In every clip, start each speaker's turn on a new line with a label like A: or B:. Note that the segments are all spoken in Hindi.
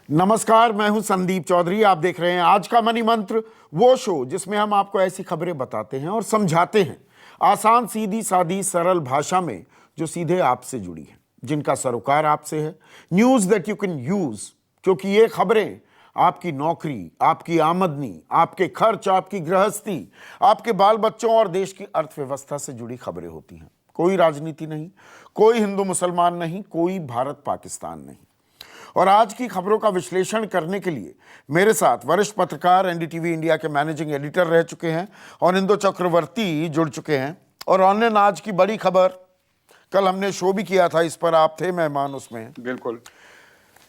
A: नमस्कार, मैं हूं संदीप चौधरी। आप देख रहे हैं आज का मनी मंत्र, वो शो जिसमें हम आपको ऐसी खबरें बताते हैं और समझाते हैं आसान, सीधी सादी, सरल भाषा में, जो सीधे आपसे जुड़ी है, जिनका सरोकार आपसे है। News that you can use, क्योंकि ये खबरें आपकी नौकरी, आपकी आमदनी, आपके खर्च, आपकी गृहस्थी, आपके बाल बच्चों और देश की अर्थव्यवस्था से जुड़ी खबरें होती हैं। कोई राजनीति नहीं, कोई हिंदू मुसलमान नहीं, कोई भारत पाकिस्तान नहीं। और आज की खबरों का विश्लेषण करने के लिए मेरे साथ वरिष्ठ पत्रकार, एनडीटीवी इंडिया के मैनेजिंग एडिटर रह चुके हैं और इंदु चक्रवर्ती जुड़ चुके हैं। और ऑनलाइन आज की बड़ी खबर, कल हमने शो भी किया था, इस पर आप थे मेहमान उसमें।
B: बिल्कुल।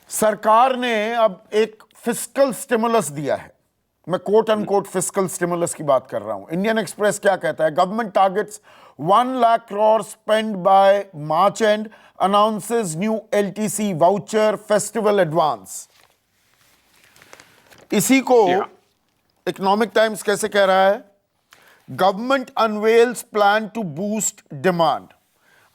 A: सरकार ने अब एक फिस्कल स्टिमुलस दिया है। मैं कोट अनकोट फिस्कल स्टिमुलस की बात कर रहा हूं। इंडियन एक्सप्रेस क्या कहता है? Government targets 1 lakh crore spend by March end, announces new LTC voucher festival advance. इसी को इकोनॉमिक टाइम्स कैसे कह रहा है? Government unveils plan to boost demand.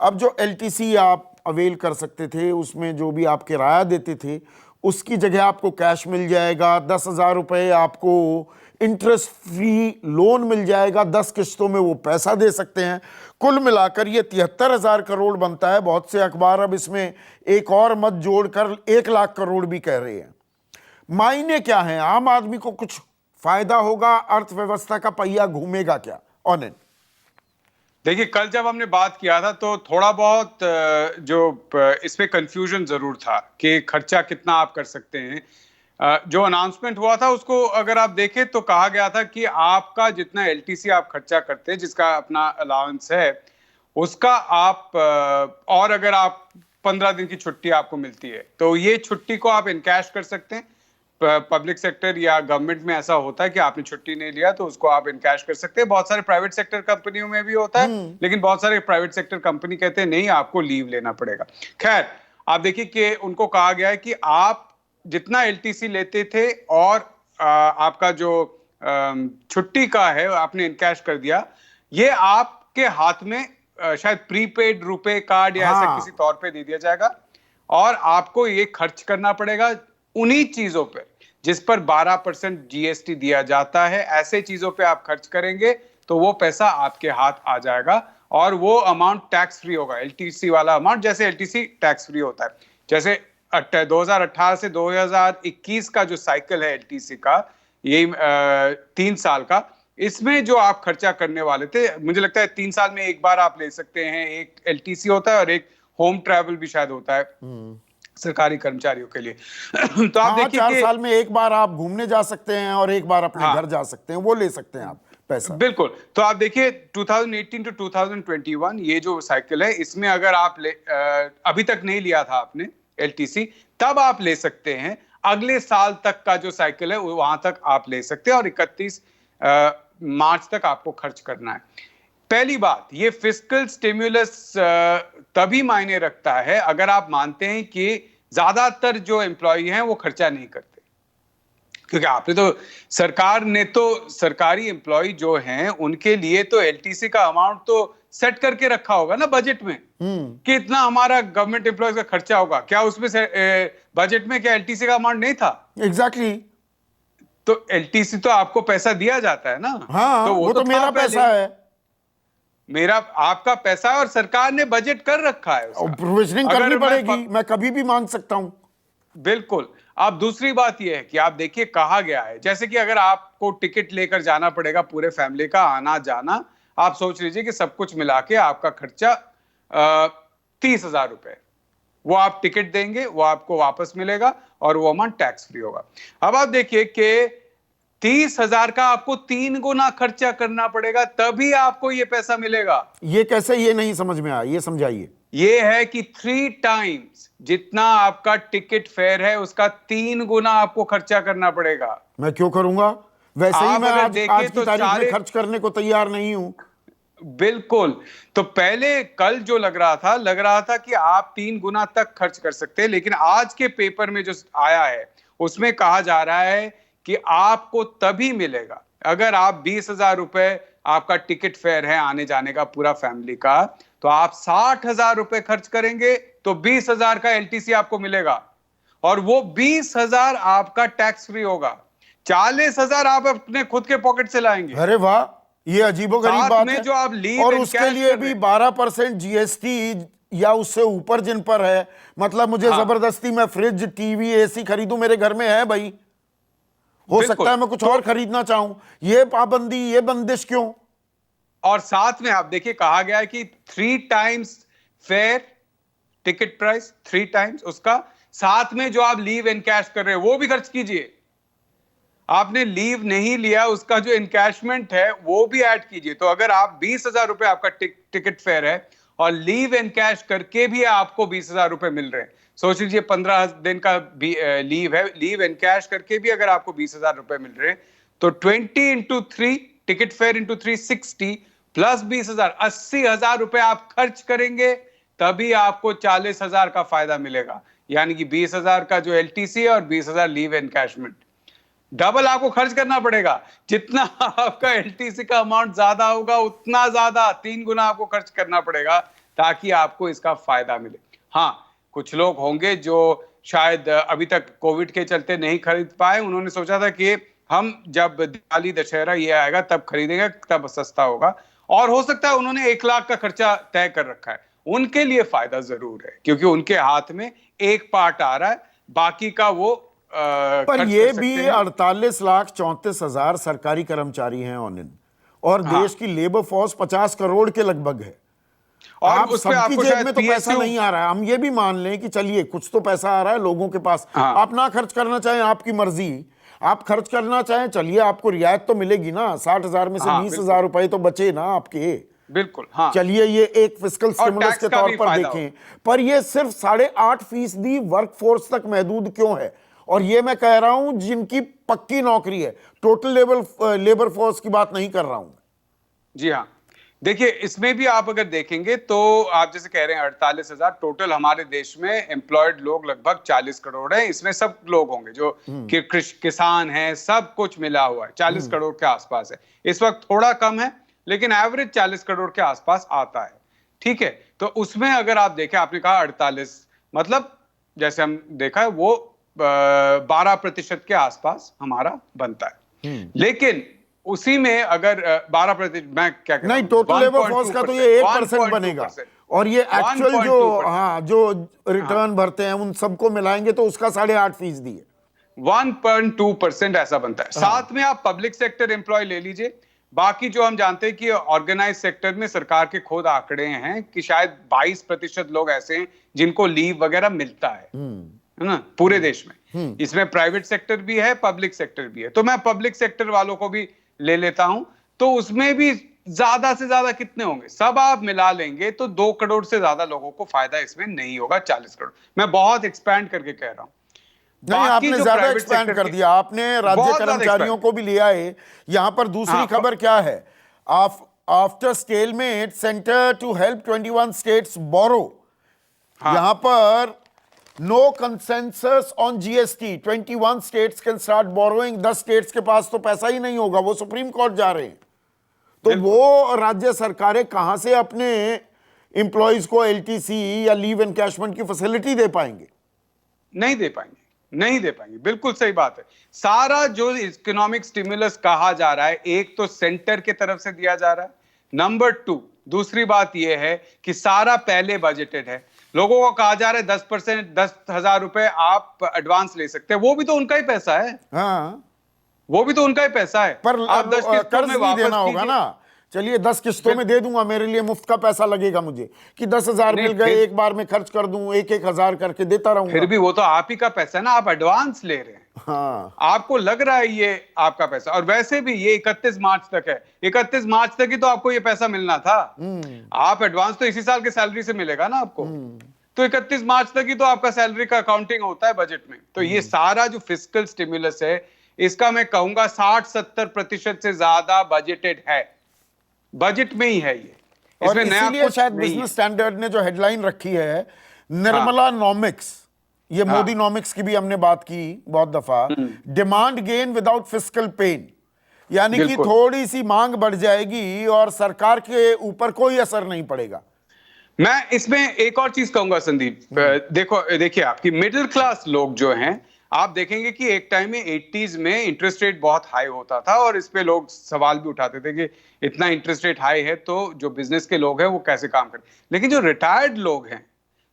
A: अब जो एलटीसी आप अवेल कर सकते थे, उसमें जो भी आप किराया देते थे, उसकी जगह आपको कैश मिल जाएगा। 10,000 रुपये आपको इंटरेस्ट फ्री लोन मिल जाएगा, 10 किश्तों में वो पैसा दे सकते हैं। कुल मिलाकर ये 73,000 करोड़ बनता है। बहुत से अखबार अब इसमें एक और मत जोड़कर 1 लाख करोड़ भी कह रहे हैं। मायने क्या हैं? आम आदमी को कुछ फायदा होगा? अर्थव्यवस्था का पहिया घूमेगा क्या? ऑन।
B: देखिए, कल जब हमने बात किया था तो थोड़ा बहुत इस पे कंफ्यूजन जरूर था कि खर्चा कितना आप कर सकते हैं। जो अनाउंसमेंट हुआ था उसको अगर आप देखें तो कहा गया था कि आपका जितना एलटीसी आप खर्चा करते हैं, जिसका अपना अलाउंस है, उसका आप और अगर आप 15 दिन की छुट्टी आपको मिलती है तो ये छुट्टी को आप इनकैश कर सकते हैं। पब्लिक सेक्टर या गवर्नमेंट में ऐसा होता है कि आपने छुट्टी नहीं लिया तो उसको आप इनकैश कर सकते हैं। बहुत सारे प्राइवेट सेक्टर कंपनियों में भी होता है, लेकिन बहुत सारे प्राइवेट सेक्टर कंपनी कहते हैं नहीं, आपको लीव लेना पड़ेगा। खैर, आप देखिए कि उनको कहा गया है कि आप जितना एलटीसी लेते थे और आपका जो छुट्टी का है आपने इनकैश कर दिया, ये आपके हाथ में शायद प्रीपेड रुपए कार्ड या ऐसा किसी तौर पे दे दिया जाएगा और आपको ये खर्च करना पड़ेगा उन्हीं चीजों पे जिस पर 12% जीएसटी दिया जाता है। ऐसे चीजों पे आप खर्च करेंगे तो वो पैसा आपके हाथ आ जाएगा और वो अमाउंट टैक्स फ्री होगा। एलटीसी वाला अमाउंट, जैसे एलटीसी टैक्स फ्री होता है, जैसे 2018 से 2021 का जो साइकिल है एलटीसी का, ये 3 साल का, इसमें जो आप खर्चा करने वाले थे, मुझे लगता है 3 साल में एक बार आप ले सकते हैं। एक एलटीसी होता है और एक होम ट्रैवल भी शायद होता है सरकारी कर्मचारियों के लिए। तो आप देखिए
A: 4 साल में एक बार आप घूमने जा सकते हैं और एक बार अपने घर जा सकते हैं, वो ले सकते हैं आप पैसा।
B: बिल्कुल। तो आप देखिए 2018 टू 2021 ये जो साइकिल है, इसमें अगर आप अभी तक नहीं लिया था आपने एलटीसी, तब आप ले सकते हैं। अगले साल तक का जो साइकिल है वहां तक आप ले सकते हैं और 31 मार्च तक आपको खर्च करना है। पहली बात, ये फिस्कल स्टिमुलस तभी मायने रखता है अगर आप मानते हैं कि ज्यादातर जो एम्प्लॉय हैं वो खर्चा नहीं करते। क्योंकि आपने तो, सरकार ने तो सरकारी एम्प्लॉय जो हैं उनके लिए तो एलटीसी का अमाउंट तो सेट करके रखा होगा ना बजट में कि इतना हमारा गवर्नमेंट एम्प्लॉय का खर्चा होगा। क्या उसमें से बजट में क्या एलटीसी का अमाउंट नहीं था?
A: एग्जैक्टली।
B: तो एलटीसी तो आपको पैसा दिया जाता है ना।
A: हाँ,
B: तो
A: वो तो मेरा पैसा है,
B: मेरा आपका पैसा है और सरकार ने बजट कर रखा है उसका।
A: प्रोविजनिंग करनी पड़ेगी, मैं कभी भी मांग सकता हूं।
B: बिल्कुल। अब दूसरी बात यह है कि आप देखिए कहा गया है, जैसे कि अगर आपको टिकट लेकर जाना पड़ेगा पूरे फैमिली का, आना जाना, आप सोच लीजिए कि सब कुछ मिला के आपका खर्चा 30,000 रुपए, वो आप टिकट देंगे, वो आपको वापस मिलेगा और वो अमाउंट टैक्स फ्री होगा। अब आप देखिए कि 30,000 का आपको 3 गुना खर्चा करना पड़ेगा तभी आपको ये पैसा मिलेगा।
A: ये कैसे? ये नहीं समझ में आया, ये समझाइए।
B: ये है कि 3 टाइम्स जितना आपका टिकट फेयर है उसका 3 गुना आपको खर्चा करना पड़ेगा।
A: मैं क्यों करूंगा? वैसे ही मैं आज की
B: तो
A: तारीख में खर्च करने को तैयार नहीं हूं।
B: बिल्कुल। तो पहले कल जो लग रहा था कि आप 3 गुना तक खर्च कर सकते हैं, लेकिन आज के पेपर में जो आया है उसमें कहा जा रहा है कि आपको तभी मिलेगा अगर आप 20,000 रुपए आपका टिकट फेयर है आने जाने का पूरा फैमिली का, तो आप 60,000 रुपए खर्च करेंगे तो 20,000 का एलटीसी आपको मिलेगा। और वो 20,000 आपका टैक्स फ्री होगा, 40,000 आप अपने खुद के पॉकेट से लाएंगे।
A: अरे वाह, ये अजीबोगरीब
B: साथ
A: बात
B: में
A: है।
B: जो आप लीव
A: और
B: इन
A: उसके
B: कैश
A: लिए
B: कर
A: भी
B: रहे हैं।
A: 12% जीएसटी या उससे ऊपर जिन पर है, मतलब मुझे
B: हाँ।
A: जबरदस्ती मैं फ्रिज टीवी एसी खरीदूं, मेरे घर में है भाई, हो
B: बिल्कुल।
A: सकता है मैं कुछ और खरीदना चाहूं, ये पाबंदी, ये बंदिश क्यों?
B: और साथ में आप देखिए कहा गया है कि 3 times fair ticket price, 3 times उसका, साथ में जो आप लीव इन कैश कर रहे हैं वो भी खर्च कीजिए। आपने लीव नहीं लिया, उसका जो इनकैशमेंट है वो भी ऐड कीजिए। तो अगर आप 20,000 रुपए आपका टिकट फेयर है और लीव इन कैश करके भी आपको 20,000 रुपए मिल रहे हैं, सोच लीजिए 15 दिन का लीव है, लीव इन कैश करके भी अगर आपको 20,000 रुपए मिल रहे हैं, तो 20 into 3 ticket fair into 360 plus 20,000, 80,000 रुपए आप खर्च करेंगे, तभी आपको 40,000 का फायदा मिलेगा। यानी कि 20,000 का जो एलटीसी है और 20,000 लीव एनकैशमेंट, डबल आपको खर्च करना पड़ेगा। जितना आपका एलटीसी का अमाउंट ज्यादा होगा, उतना ज्यादा 3 गुना आपको खर्च करना पड़ेगा ताकि आपको इसका फायदा मिले। हाँ, कुछ लोग होंगे जो शायद अभी तक कोविड के चलते नहीं खरीद पाए, उन्होंने सोचा था कि हम जब दिवाली दशहरा ये आएगा तब खरीदेंगे, तब सस्ता होगा, और हो सकता है उन्होंने 1 लाख का खर्चा तय कर रखा है। उनके लिए फायदा जरूर है क्योंकि उनके हाथ में एक पार्ट आ रहा है, बाकी का वो
A: पर
B: खर्च
A: ये
B: कर सकते
A: भी
B: हैं।
A: 48,34,000 सरकारी कर्मचारी हैं ऑन इन, और
B: हाँ।
A: देश की लेबर फोर्स 50 करोड़ के लगभग है।
B: और
A: आप
B: उस पे
A: सबकी
B: आपको
A: जेब
B: शायद
A: में तो पैसा
B: PSU
A: नहीं आ रहा है, हम ये भी मान लें कि चलिए कुछ तो पैसा आ रहा है लोगों के पास,
B: हाँ।
A: आप ना खर्च करना चाहें आपकी मर्जी, आप खर्च करना चाहें चलिए, आपको रियायत तो मिलेगी ना, 60,000 में से
B: हाँ,
A: 20,000 रुपए तो बचे ना आपके।
B: बिल्कुल। हाँ,
A: चलिए ये एक फिस्कल स्टिमुलस
B: टैक्स
A: के
B: का
A: तौर
B: भी
A: पर
B: फायदा
A: देखें, पर ये सिर्फ 8.5% वर्कफोर्स तक महदूद क्यों है? और ये मैं कह रहा हूं जिनकी पक्की नौकरी है, टोटल लेबर फोर्स की बात नहीं कर रहा हूं।
B: जी हाँ। देखिए, इसमें भी आप अगर देखेंगे तो आप जैसे कह रहे हैं 48,000 टोटल, हमारे देश में एम्प्लॉयड लोग लगभग 40 करोड़ हैं। इसमें सब लोग होंगे जो किसान हैं, सब कुछ मिला हुआ है, 40 करोड़ के आसपास है। इस वक्त थोड़ा कम है, लेकिन एवरेज 40 करोड़ के आसपास आता है। ठीक है, तो उसमें अगर आप देखें, आपने कहा 48, मतलब जैसे हम देखा है वो 12% के आसपास हमारा बनता है। लेकिन उसी में अगर 12%, मैं क्या कह रहा
A: नहीं,
B: हूं,
A: टोटल लेबर फोर्स का तो ये 1% बनेगा, और ये एक्चुअल जो
B: 1.2%,
A: जो रिटर्न भरते हैं उन सबको मिलाएंगे तो उसका 8.5% है।
B: 1.2% ऐसा बनता है। साथ में आप पब्लिक सेक्टर एम्प्लॉय ले लीजिए, बाकी जो हम जानते हैं कि ऑर्गेनाइज सेक्टर में सरकार के खुद आंकड़े हैं कि शायद 22% लोग ऐसे हैं जिनको लीव वगैरह मिलता है ना, पूरे देश में। इसमें प्राइवेट सेक्टर भी है, पब्लिक सेक्टर भी है। तो मैं पब्लिक सेक्टर वालों को भी ले लेता हूं, तो उसमें भी ज्यादा से ज्यादा कितने होंगे, सब आप मिला लेंगे तो 2 करोड़ से ज्यादा लोगों को फायदा इसमें नहीं होगा। 40 करोड़, मैं बहुत एक्सपैंड करके कह रहा हूं।
A: नहीं, आपने ज्यादा एक्सपैंड कर दिया, आपने राज्य कर्मचारियों को भी लिया है यहां पर। दूसरी खबर क्या है, after stalemate centre to help 21 states borrow, यहां पर no consensus on GST, 21 states can start borrowing. 10 states के पास तो पैसा ही नहीं होगा, वो सुप्रीम कोर्ट जा रहे हैं, तो वो राज्य सरकारें कहां से अपने एम्प्लॉइज को एलटीसी या लीव एनकैशमेंट की फैसिलिटी दे पाएंगे?
B: नहीं दे पाएंगे, नहीं दे पाएंगे, बिल्कुल सही बात है। सारा जो इकोनॉमिक स्टिमुलस कहा जा रहा है, एक तो सेंटर के तरफ से दिया जा रहा है, नंबर 2 दूसरी बात यह है कि सारा पहले बजटेड है। लोगों को कहा जा रहा है 10%, 10,000 रुपए आप एडवांस ले सकते हैं, वो भी तो उनका ही पैसा है।
A: हाँ,
B: वो भी तो उनका ही पैसा है,
A: पर
B: आप 10 किस्तों
A: कर्ज
B: में
A: भी
B: वापस
A: देना होगा
B: कीजिए।
A: ना। चलिए 10 किस्तों में दे दूंगा, मेरे लिए मुफ्त का पैसा लगेगा मुझे कि 10,000 मिल गए, एक बार में खर्च कर दूं, 1,000 करके देता रहूंगा।
B: फिर भी वो तो आप ही का पैसा है ना, आप एडवांस ले रहे हैं।
A: हाँ,
B: आपको लग रहा है ये आपका पैसा, और वैसे भी ये 31 मार्च तक है, 31 मार्च तक ही तो आपको ये पैसा मिलना था। आप एडवांस तो इसी साल के सैलरी से मिलेगा ना आपको, तो 31 मार्च तक ही तो आपका सैलरी का अकाउंटिंग होता है बजट में। तो ये सारा जो फिस्कल स्टिमुलस है, इसका मैं कहूंगा 60-70% से ज्यादा बजटेड है, बजट में ही है ये,
A: और
B: इसमें नया
A: इसीलिए
B: कुछ
A: शायद
B: नहीं है।
A: बिजनेस स्टैंडर्ड ने जो हेडलाइन रखी है, निर्मला नॉमिक्स, ये मोदी नॉमिक्स की भी हमने बात की बहुत दफा, demand gain without fiscal pain, यानी कि थोड़ी सी मांग बढ़ जाएगी और सरकार के ऊपर कोई असर नहीं पड़ेगा।
B: मैं इसमें एक और चीज कहूंगा संदीप, देखिए आपकी मिडिल क्लास लोग जो हैं, आप देखेंगे कि एक टाइम में 80s में इंटरेस्ट रेट बहुत हाई होता था और इस पे लोग सवाल भी उठाते थे कि इतना इंटरेस्ट रेट हाई है तो जो बिजनेस के लोग हैं वो कैसे काम करें। लेकिन जो रिटायर्ड लोग हैं,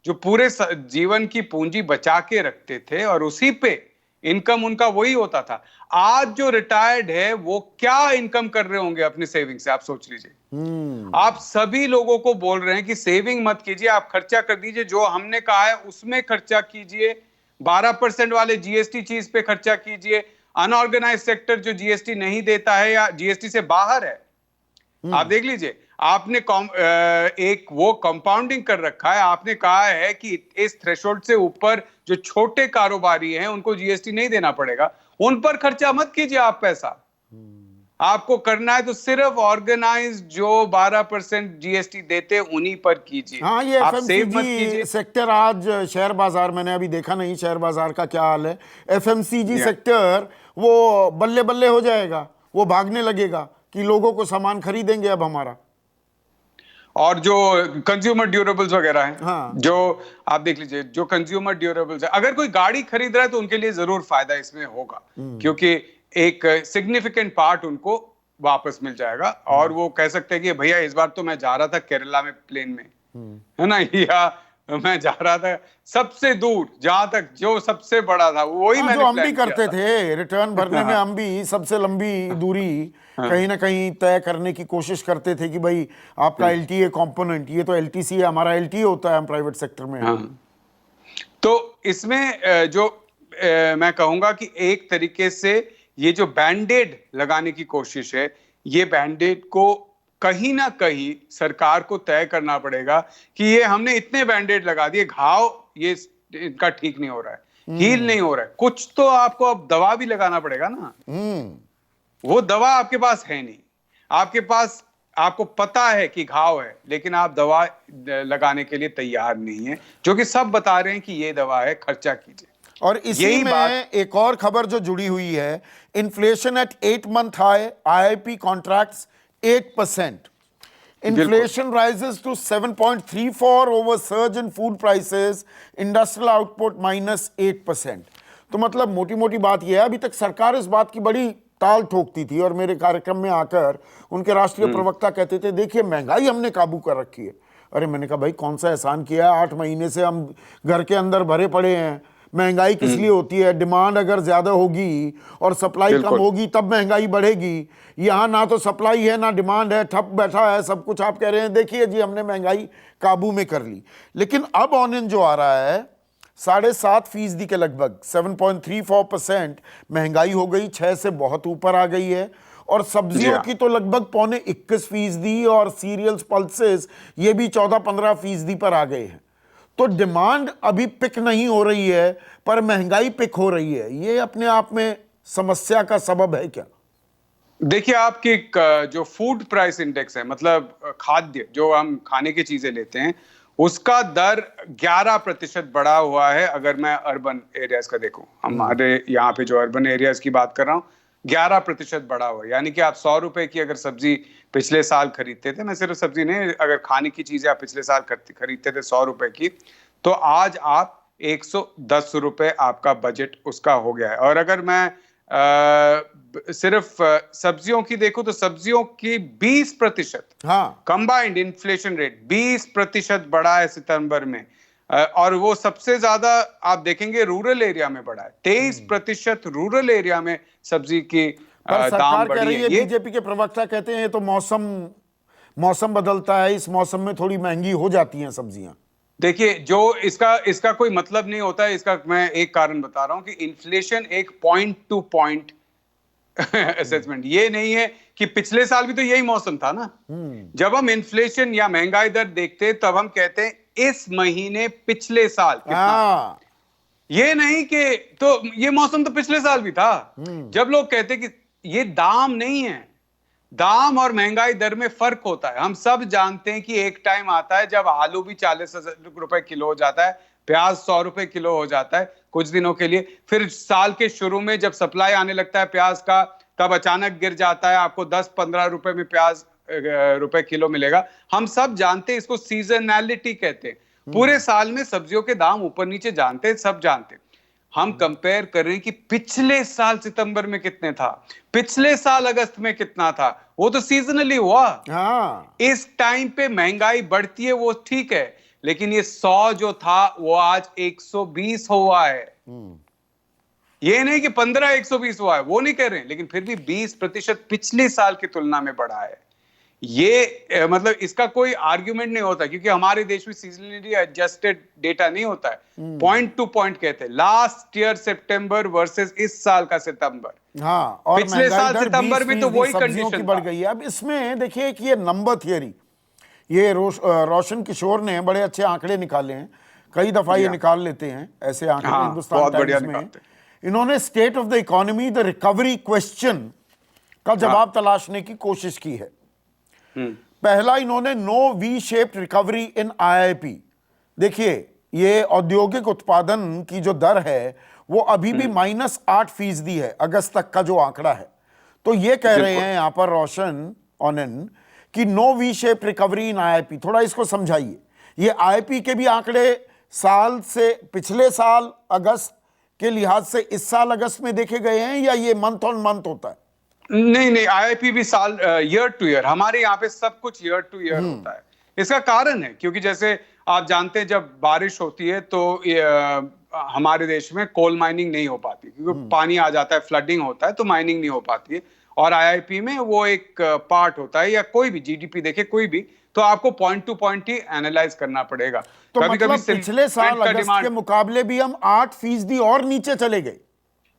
B: जो पूरे जीवन की पूंजी बचा के रखते थे और उसी पे इनकम उनका वही होता था, आज जो रिटायर्ड है वो क्या इनकम कर रहे होंगे अपनी सेविंग से, आप सोच लीजिए। आप सभी लोगों को बोल रहे हैं कि सेविंग मत कीजिए, आप खर्चा कर दीजिए, जो हमने कहा है उसमें खर्चा कीजिए, 12% वाले जीएसटी चीज पे खर्चा कीजिए, अनऑर्गेनाइज सेक्टर जो जीएसटी नहीं देता है या जीएसटी से बाहर है, आप देख लीजिए। आपने एक वो कंपाउंडिंग कर रखा है, आपने कहा है कि इस थ्रेशोल्ड से ऊपर जो छोटे कारोबारी हैं उनको जीएसटी नहीं देना पड़ेगा, उन पर खर्चा मत कीजिए आप पैसा। आपको करना है तो सिर्फ ऑर्गेनाइज जो 12% जीएसटी देते उन्हीं पर कीजिए।
A: हाँ, ये
B: आप सेव मत
A: एफएमसीजी
B: कीजिए।
A: सेक्टर आज शेयर बाजार, मैंने अभी देखा नहीं शेयर बाजार का क्या हाल है। एफएमसीजी सेक्टर वो बल्ले बल्ले हो जाएगा, वो भागने लगेगा कि लोगों को सामान खरीदेंगे अब हमारा।
B: और जो कंज्यूमर ड्यूरेबल्स वगैरह हैं,
A: हाँ।
B: जो आप देख लीजिए, जो कंज्यूमर ड्यूरेबल्स है, अगर कोई गाड़ी खरीद रहा है तो उनके लिए जरूर फायदा इसमें होगा, क्योंकि एक सिग्निफिकेंट पार्ट उनको वापस मिल जाएगा और वो कह सकते हैं कि भैया इस बार तो मैं जा रहा था केरला में प्लेन में, है ना, या मैं जा रहा था सबसे दूर जहां तक जो सबसे बड़ा था वही मैंने
A: जो हम भी
B: प्लान किया
A: करते
B: था।
A: थे रिटर्न भरने में, हम भी सबसे लंबी दूरी कहीं ना कहीं तय करने की कोशिश करते थे कि भाई आपका एलटीए कंपोनेंट, ये तो एलटीसी है, हमारा एलटीए होता है, हम प्राइवेट सेक्टर में हैं।
B: तो इसमें जो मैं कहूंगा कि एक तरीके से ये जो बैंडेड लगाने की कोशिश है, ये बैंडेड को कहीं ना कहीं सरकार को तय करना पड़ेगा कि ये हमने इतने बैंडेड लगा दिए, घाव ये इनका ठीक नहीं हो रहा है, हील नहीं हो रहा है, कुछ तो आपको अब दवा भी लगाना पड़ेगा ना। वो दवा आपके पास है नहीं, आपके पास, आपको पता है कि घाव है लेकिन आप दवा लगाने के लिए तैयार नहीं है, जो कि सब बता रहे हैं कि ये दवा है, खर्चा कीजिए।
A: और इसी में एक और खबर जो जुड़ी हुई है, inflation eight 8 month high, IIP contracts 8%. Inflation rises to 7.34 over surge in food prices, industrial output minus 8%. तो मतलब मोटी मोटी बात यह है, अभी तक सरकार इस बात की बड़ी ताल ठोकती थी और मेरे कार्यक्रम में आकर उनके राष्ट्रीय प्रवक्ता कहते थे देखिए महंगाई हमने काबू कर रखी है। अरे मैंने कहा भाई कौन सा एहसान किया है, 8 महीने से हम घर के अंदर भरे पड़े हैं। महंगाई किस लिए होती है? डिमांड अगर ज्यादा होगी और सप्लाई कम होगी तब महंगाई बढ़ेगी। यहाँ ना तो सप्लाई है ना डिमांड है, ठप बैठा है सब कुछ। आप कह रहे हैं देखिए जी हमने महंगाई काबू में कर ली, लेकिन अब ऑनियन जो आ रहा है 7.5% के लगभग 7.34% महंगाई हो गई, 6 से बहुत ऊपर आ गई है। और सब्जियों की तो लगभग 21% और सीरियल्स पल्सेस ये भी 14-15% पर आ गए हैं। तो डिमांड अभी पिक नहीं हो रही है पर महंगाई पिक हो रही है। ये अपने आप में समस्या का सबब है क्या?
B: देखिए आपकी जो फूड प्राइस इंडेक्स है, मतलब खाद्य जो हम खाने की चीजें लेते हैं, उसका दर 11% बढ़ा हुआ है। अगर मैं अर्बन एरियाज का देखूं, हमारे यहाँ पे जो अर्बन एरियाज की बात कर रहा हूँ, 11% बढ़ा हुआ है। यानी कि आप 100 रुपए की अगर सब्जी पिछले साल खरीदते थे, मैं सिर्फ सब्जी नहीं, अगर खाने की चीजें आप पिछले साल खरीदते थे 100 रुपए की, तो आज आप 110 रुपए आपका बजट उसका हो गया है। और अगर मैं सिर्फ सब्जियों की देखूं तो सब्जियों की 20% कंबाइंड इन्फ्लेशन रेट 20% बढ़ा है सितंबर में। और वो सबसे ज्यादा आप देखेंगे रूरल एरिया में बढ़ा है, 23% रूरल एरिया में सब्जी की दाम बढ़ी है।
A: बीजेपी के प्रवक्ता कहते हैं तो मौसम बदलता है, इस मौसम में थोड़ी महंगी हो जाती हैं सब्जियां।
B: देखिए जो इसका कोई मतलब नहीं होता है। इसका मैं एक कारण बता रहा हूं कि इन्फ्लेशन एक पॉइंट टू पॉइंट असेसमेंट, ये नहीं है कि पिछले साल भी तो यही मौसम था ना। जब हम इन्फ्लेशन या महंगाई दर देखते हैं तब हम कहते हैं इस महीने पिछले साल कितना, ये नहीं कि तो ये मौसम तो पिछले साल भी था। जब लोग कहते हैं कि ये दाम नहीं है, दाम और महंगाई दर में फर्क होता है। हम सब जानते हैं कि एक टाइम आता है जब आलू भी 40 रुपए किलो हो जाता है, प्याज 100 रुपए किलो हो जाता है कुछ दिनों के लिए। फिर साल के शुरू में जब सप्लाई आने लगता है प्याज का, तब अचानक गिर जाता है, आपको 10-15 रुपए में प्याज रुपए किलो मिलेगा। हम सब जानते हैं, इसको सीजनैलिटी कहते हैं। पूरे साल में सब्जियों के दाम ऊपर नीचे जानते हैं, सब जानते हैं। हम कंपेयर कर रहे हैं कि पिछले साल सितंबर में कितने था, पिछले साल अगस्त में कितना था, वो तो सीजनली हुआ।
A: हाँ,
B: इस टाइम पे महंगाई बढ़ती है वो ठीक है, लेकिन ये 100 जो था वो आज 120 हुआ है। ये नहीं कि 15 120 हुआ है, वो नहीं कह रहे हैं, लेकिन फिर भी 20% पिछले साल की तुलना में बढ़ा है। ये मतलब इसका कोई आर्ग्यूमेंट नहीं होता, क्योंकि हमारे देश में सीजनली एडजस्टेड डेटा नहीं होता है। पॉइंट टू पॉइंट कहते हैं, लास्ट ईयर सितंबर वर्सेस इस साल का सितंबर।
A: हाँ, और
B: पिछले साल
A: महंगाई दर
B: सितंबर में तो
A: 20%
B: वही
A: सब्जियों की
B: कंडीशन
A: बढ़
B: था।
A: गई है। अब इसमें देखिए कि ये नंबर थियरी, ये रोशन किशोर ने बड़े अच्छे आंकड़े निकाले हैं। कई दफा ये निकाल लेते हैं ऐसे आंकड़े
B: हाँ,
A: हिंदुस्तान
B: बहुत बढ़िया
A: टाइम्स में।
B: निकालते हैं।
A: इन्होंने state of the economy the recovery question का जवाब तलाशने की कोशिश की है। पहला इन्होंने no V shaped recovery in IIP. देखिए, ये औद्योगिक उत्पादन की जो दर है वो अभी भी -8% है, अगस्त तक का जो आंकड़ा है। तो ये कह रहे हैं यहां पर रोशन ऑनन कि no V shape recovery in IIP. थोड़ा इसको समझाइए। ये आईआईपी के भी आंकड़े साल से, पिछले साल अगस्त के लिहाज से इस साल अगस्त में देखे गए हैं, या ये मंथ ऑन मंथ होता है?
B: नहीं नहीं, आईआईपी भी साल ईयर टू ईयर, हमारे यहाँ पे सब कुछ ईयर टू ईयर होता है। इसका कारण है क्योंकि जैसे आप जानते हैं, जब बारिश होती है तो हमारे देश में कोल माइनिंग नहीं हो पाती, क्योंकि पानी आ जाता है, फ्लडिंग होता है, तो माइनिंग नहीं हो पाती है। और आईआईपी में वो एक पार्ट होता है, या कोई भी जीडीपी देखे कोई भी, तो आपको पॉइंट टू पॉइंट ही एनालाइज करना पड़ेगा।
A: तो
B: कभी
A: मतलब
B: कभी
A: पिछले साल अगस्त के मुकाबले भी हम 8% और नीचे चले गए।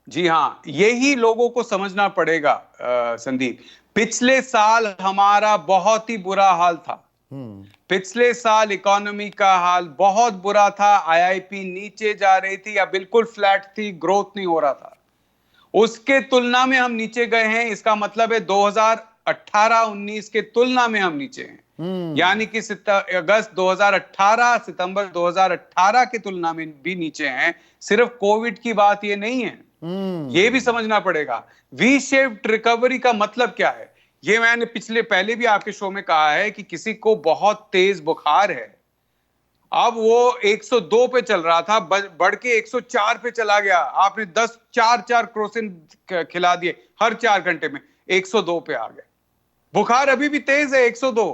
B: जी हाँ, यही लोगों को समझना पड़ेगा संदीप। पिछले साल हमारा बहुत ही बुरा हाल था। पिछले साल इकोनॉमी का हाल बहुत बुरा था। आईआईपी नीचे जा रही थी या बिल्कुल फ्लैट थी, ग्रोथ नहीं हो रहा था। उसके तुलना में हम नीचे गए हैं। इसका मतलब है 2018-19 के तुलना में हम नीचे हैं। यानी कि अगस्त 2018 सितंबर 2018 की तुलना में भी नीचे हैं। सिर्फ कोविड की बात ये नहीं है, ये भी समझना पड़ेगा। वी शेप्ड रिकवरी का मतलब क्या है? ये मैंने पहले भी आपके शो में कहा है कि किसी को बहुत तेज बुखार है, अब वो 102 पे चल रहा था, बढ़ के 104 पे चला गया। आपने 10 4 क्रोसिन खिला दिए हर 4 घंटे में, 102 पे आ गए। बुखार अभी भी तेज है, 102।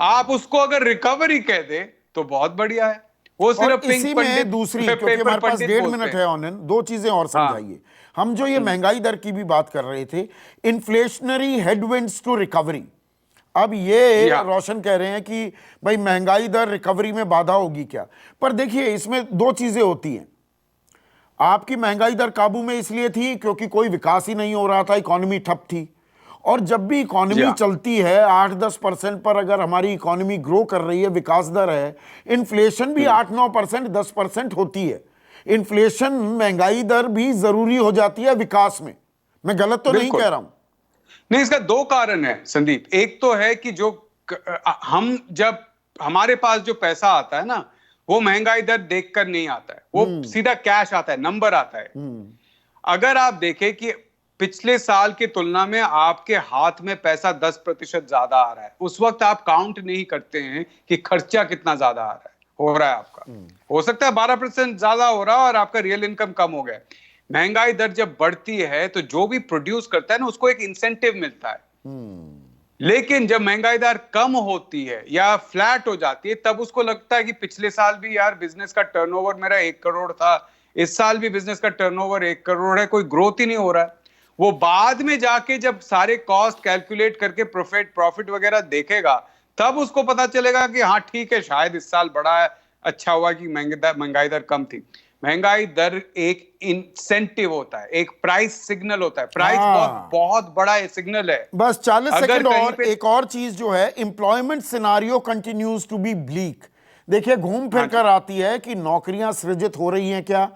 B: आप उसको अगर रिकवरी कह दे तो बहुत बढ़िया है। वो सिर्फ
A: इसी में दूसरी, क्योंकि हमारे पास 1.5 मिनट है ऑनन, दो चीजें और समझाइए। हम जो ये महंगाई दर की भी बात कर रहे थे, इन्फ्लेशनरी हेडविंड्स टू रिकवरी। अब ये रोशन कह रहे हैं कि भाई महंगाई दर रिकवरी में बाधा होगी क्या? पर देखिए, इसमें दो चीजें होती हैं। आपकी महंगाई दर काबू में इसलिए थी क्योंकि कोई विकास ही नहीं हो रहा था, इकोनॉमी ठप थी। और जब भी इकोनॉमी चलती है 8-10% पर, अगर हमारी इकोनॉमी ग्रो कर रही है, विकास दर है, इन्फ्लेशन भी 8-9% 10% होती है। इन्फ्लेशन, महंगाई दर भी जरूरी हो जाती है विकास में। मैं गलत तो नहीं कह रहा हूं?
B: नहीं, इसका दो कारण है संदीप। एक तो है कि जो हम, जब हमारे पास जो पैसा आता है ना, वो महंगाई दर देखकर नहीं आता है, वो सीधा कैश आता है, नंबर आता है। अगर आप देखें कि पिछले साल की तुलना में आपके हाथ में पैसा 10% ज्यादा आ रहा है, उस वक्त आप काउंट नहीं करते हैं कि खर्चा कितना ज्यादा आ रहा है, हो रहा है आपका। हो सकता है 12% ज्यादा हो रहा है और आपका रियल इनकम कम हो गया। महंगाई दर जब बढ़ती है तो जो भी प्रोड्यूस करता है ना, उसको एक इंसेंटिव मिलता है। लेकिन जब महंगाई दर कम होती है या फ्लैट हो जाती है, तब उसको लगता है कि पिछले साल भी यार बिजनेस का टर्नओवर मेरा 1 करोड़ था, इस साल भी बिजनेस का टर्नओवर 1 करोड़ है, कोई ग्रोथ ही नहीं हो रहा है। वो बाद में जाके जब सारे कॉस्ट कैलकुलेट करके प्रॉफिट वगैरह देखेगा, तब उसको पता चलेगा कि हाँ ठीक है, शायद इस साल बड़ा अच्छा हुआ कि महंगाई दर कम थी। महंगाई दर एक इंसेंटिव होता है, एक प्राइस सिग्नल होता है। प्राइस बहुत बड़ा सिग्नल है।
A: बस 40 सेकंड और एक और चीज जो है, employment scenario continues to be bleak. देखिए, घूम फिर कर आती है कि नौकरियां सृजित हो रही हैं क्या,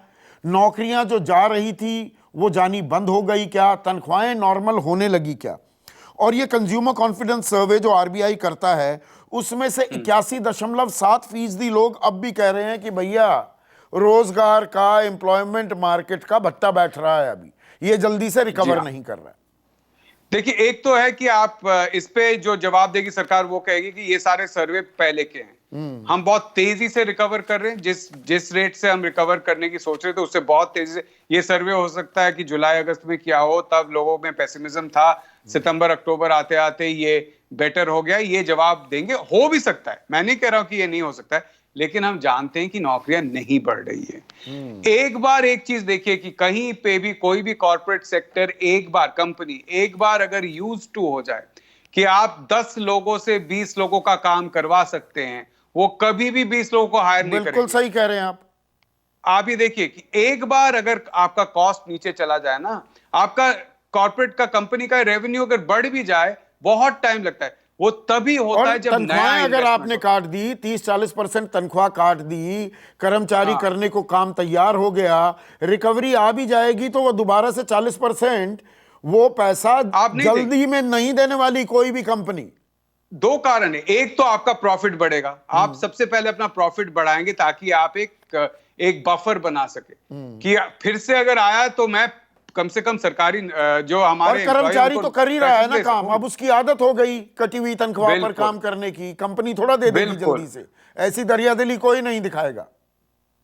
A: नौकरियां जो जा रही थी वो जानी बंद हो गई क्या, तनख्वाहें नॉर्मल होने लगी क्या। और ये कंज्यूमर कॉन्फिडेंस सर्वे जो आरबीआई करता है, उसमें से 81.7% लोग अब भी कह रहे हैं कि भैया रोजगार का, एम्प्लॉयमेंट मार्केट का भट्टा बैठ रहा है, अभी ये जल्दी से रिकवर नहीं कर रहा है।
B: देखिए, एक तो है कि आप इस पे जो जवाब देगी सरकार, वो कहेगी कि ये सारे सर्वे पहले के हैं, हम बहुत तेजी से रिकवर कर रहे हैं, जिस रेट से हम रिकवर करने की सोच रहे थे उससे बहुत तेजी से। ये सर्वे हो सकता है कि जुलाई अगस्त में किया हो, तब लोगों में पेसिमिज्म था, सितंबर अक्टूबर आते आते ये बेटर हो गया, ये जवाब देंगे। हो भी सकता है, मैं नहीं कह रहा हूं कि ये नहीं हो सकता है, लेकिन हम जानते हैं कि नौकरियां नहीं बढ़ रही है। एक बार एक चीज देखिए कि कहीं पे भी कोई भी कॉर्पोरेट सेक्टर, एक बार कंपनी एक बार अगर यूज टू हो जाए कि आप 10 लोगों से 20 लोगों का काम करवा सकते हैं, वो कभी भी 20 लोगों को हायर नहीं करेंगे।
A: बिल्कुल सही कह रहे हैं
B: आप ये देखिए कि एक बार अगर आपका कॉस्ट नीचे चला जाए ना, आपका कॉर्पोरेट का, कंपनी का रेवेन्यू अगर बढ़ भी जाए, बहुत टाइम लगता है। वो तभी होता है जब नया
A: तनख्वाहें अगर आपने
B: इन्वेस्टमेंट
A: काट दी, 30-40% तनख्वाह काट दी, कर्मचारी करने को काम तैयार हो गया, रिकवरी आ भी जाएगी तो वो दोबारा से 40% वो पैसा
B: आप नहीं
A: जल्दी में नहीं देने वाली कोई भी कंपनी।
B: दो कारण है। एक तो आपका प्रॉफिट बढ़ेगा, आप सबसे पहले अपना प्रॉफिट बढ़ाएंगे ताकि आप एक बफर बना सके कि फिर से अगर आया तो मैं कम से कम सरकारी जो
A: और
B: हमारे
A: कर्मचारी तो कर ही रहा है ना
B: पैसे दे
A: काम,
B: सकूं।
A: अब उसकी आदत हो गई कटी हुई तनख्वाह पर
B: बिल्कुल।
A: काम करने की, कंपनी थोड़ा दे देगी
B: बिल्कुल।
A: जल्दी से, ऐसी दरियादिली कोई नहीं दिखाएगा।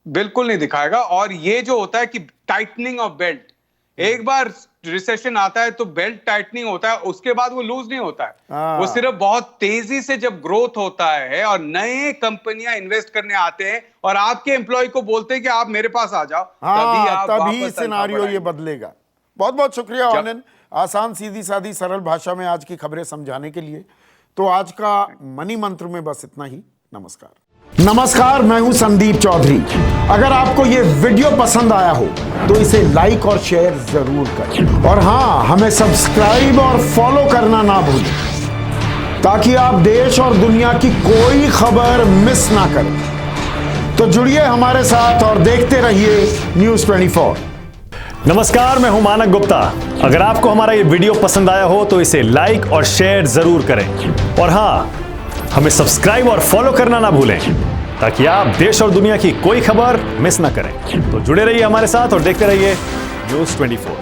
B: बिल्कुल नहीं दिखाएगा। और ये जो होता है कि टाइटनिंग ऑफ बेल्ट, एक बार रिसेशन आता है तो बेल्ट टाइटनिंग होता है, उसके बाद वो लूज नहीं होता है। वो सिर्फ बहुत तेजी से जब ग्रोथ होता है और नए कंपनियां इन्वेस्ट करने आते हैं और आपके एम्प्लॉय को बोलते हैं कि आप मेरे पास आ जाओ,
A: तभी सिनारियो ये बदलेगा। बहुत बहुत शुक्रिया आनंद, आसान सीधी सादी सरल भाषा में आज की खबरें समझाने के लिए। तो आज का मनी मंत्र में बस इतना ही। नमस्कार, मैं हूं संदीप चौधरी। अगर आपको ये वीडियो पसंद आया हो तो इसे लाइक और शेयर जरूर करें, और हां, हमें सब्सक्राइब और फॉलो करना ना भूलें ताकि आप देश और दुनिया की कोई खबर मिस ना करें। तो जुड़िए हमारे साथ और देखते रहिए न्यूज़ 24।
C: नमस्कार, मैं हूं मानक गुप्ता। अगर आपको हमारा ये वीडियो पसंद आया हो तो इसे लाइक और शेयर जरूर करें, और हां, हमें सब्सक्राइब और फॉलो करना ना भूलें ताकि आप देश और दुनिया की कोई खबर मिस ना करें। तो जुड़े रहिए हमारे साथ और देखते रहिए न्यूज़ 24।